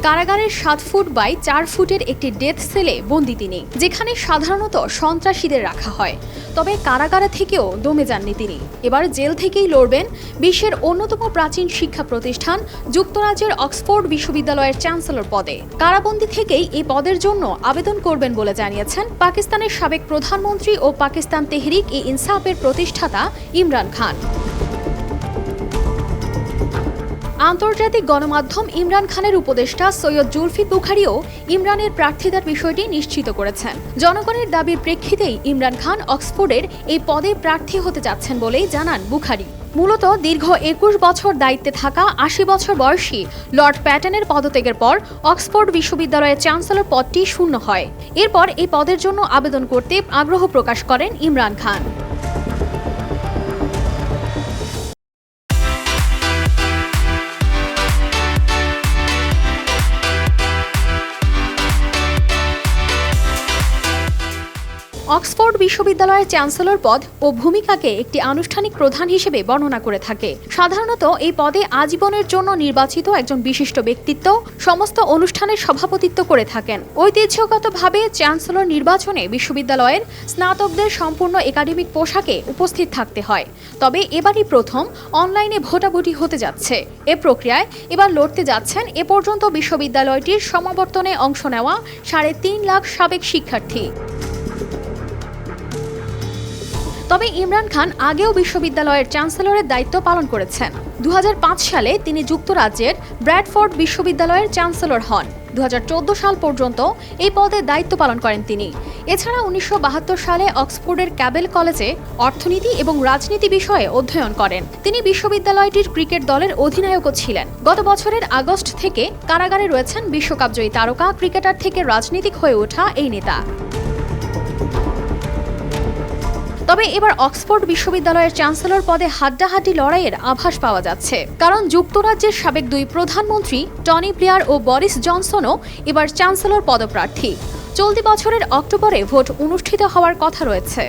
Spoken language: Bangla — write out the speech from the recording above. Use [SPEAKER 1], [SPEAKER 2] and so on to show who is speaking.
[SPEAKER 1] কারাগারের 7 ফুট বাই 4 ফুটের একটি ডেথ সেলে বন্দী তিনি, যেখানে সাধারণত সন্ত্রাসীদের রাখা হয়। তবে কারাগারে থেকেও দমে যাননি তিনি। এবার জেল থেকেই লড়বেন বিশ্বের অন্যতম প্রাচীন শিক্ষা প্রতিষ্ঠান যুক্তরাজ্যের অক্সফোর্ড বিশ্ববিদ্যালয়ের চ্যান্সেলর পদে। কারাবন্দী থেকেই এই পদের জন্য আবেদন করবেন বলে জানিয়েছেন পাকিস্তানের সাবেক প্রধানমন্ত্রী ও পাকিস্তান তেহরিক-ই-ইনসাফের প্রতিষ্ঠাতা ইমরান খান। আন্তর্জাতিক গণমাধ্যম ইমরান খানের উপদেষ্টা সৈয়দ জুলফিকার বুখারীও ইমরানের প্রার্থিতার বিষয়টি নিশ্চিত করেছেন। জনগণের দাবির প্রেক্ষিতেই ইমরান খান অক্সফোর্ডের এই পদে প্রার্থী হতে যাচ্ছেন বলেই জানান বুখারী। মূলত দীর্ঘ 21 বছর দায়িত্বে থাকা 80 বছর বয়সী লর্ড প্যাটনের পদত্যাগের পর অক্সফোর্ড বিশ্ববিদ্যালয়ের চ্যান্সেলর পদটি শূন্য হয়। এরপর এই পদের জন্য আবেদন করতে আগ্রহ প্রকাশ করেন ইমরান খান। অক্সফোর্ড বিশ্ববিদ্যালয়ের চ্যান্সেলর পদ ও ভূমিকাকে একটি আনুষ্ঠানিক প্রধান হিসেবে বর্ণনা করে থাকে। সাধারণত এই পদে আজীবনের জন্য নির্বাচিত একজন বিশিষ্ট ব্যক্তিত্ব সমস্ত অনুষ্ঠানের সভাপতিত্ব করে থাকেন। ঐতিহ্যগতভাবে চ্যান্সেলর নির্বাচনে বিশ্ববিদ্যালয়ের স্নাতকদের সম্পূর্ণ একাডেমিক পোশাকে উপস্থিত থাকতে হয়। তবে এবারই প্রথম অনলাইনে ভোটাভুটি হতে যাচ্ছে। এ প্রক্রিয়ায় এবার লড়তে যাচ্ছেন এ পর্যন্ত বিশ্ববিদ্যালয়টির সমাবর্তনে অংশ নেওয়া 3.5 লাখ সাবেক শিক্ষার্থী। তবে ইমরান খান আগেও বিশ্ববিদ্যালয়ের চ্যান্সেলরের দায়িত্ব পালন করেছেন। 2005 সালে তিনি যুক্তরাজ্যের ব্র্যাডফোর্ড বিশ্ববিদ্যালয়ের চ্যান্সেলর হন। 2014 সাল পর্যন্ত এই পদে দায়িত্ব পালন করেন তিনি। এছাড়া 1972 সালে অক্সফোর্ডের ক্যাবেল কলেজে অর্থনীতি এবং রাজনীতি বিষয়ে অধ্যয়ন করেন। তিনি বিশ্ববিদ্যালয়টির ক্রিকেট দলের অধিনায়কও ছিলেন। গত বছরের আগস্ট থেকে কারাগারে রয়েছেন বিশ্বকাপজয়ী তারকা ক্রিকেটার থেকে রাজনীতিক হয়ে ওঠা এই নেতা। তবে এবার অক্সফোর্ড বিশ্ববিদ্যালয়ের চ্যান্সেলর পদে হাড্ডাহাড্ডি লড়াইয়ের আভাস পাওয়া যাচ্ছে, কারণ যুক্তরাজ্যের সাবেক 2 প্রধানমন্ত্রী টনি ব্লেয়ার ও বরিস জনসনও এবার চ্যান্সেলর পদপ্রার্থী। চলতি বছরের অক্টোবরে ভোট অনুষ্ঠিত হওয়ার কথা রয়েছে।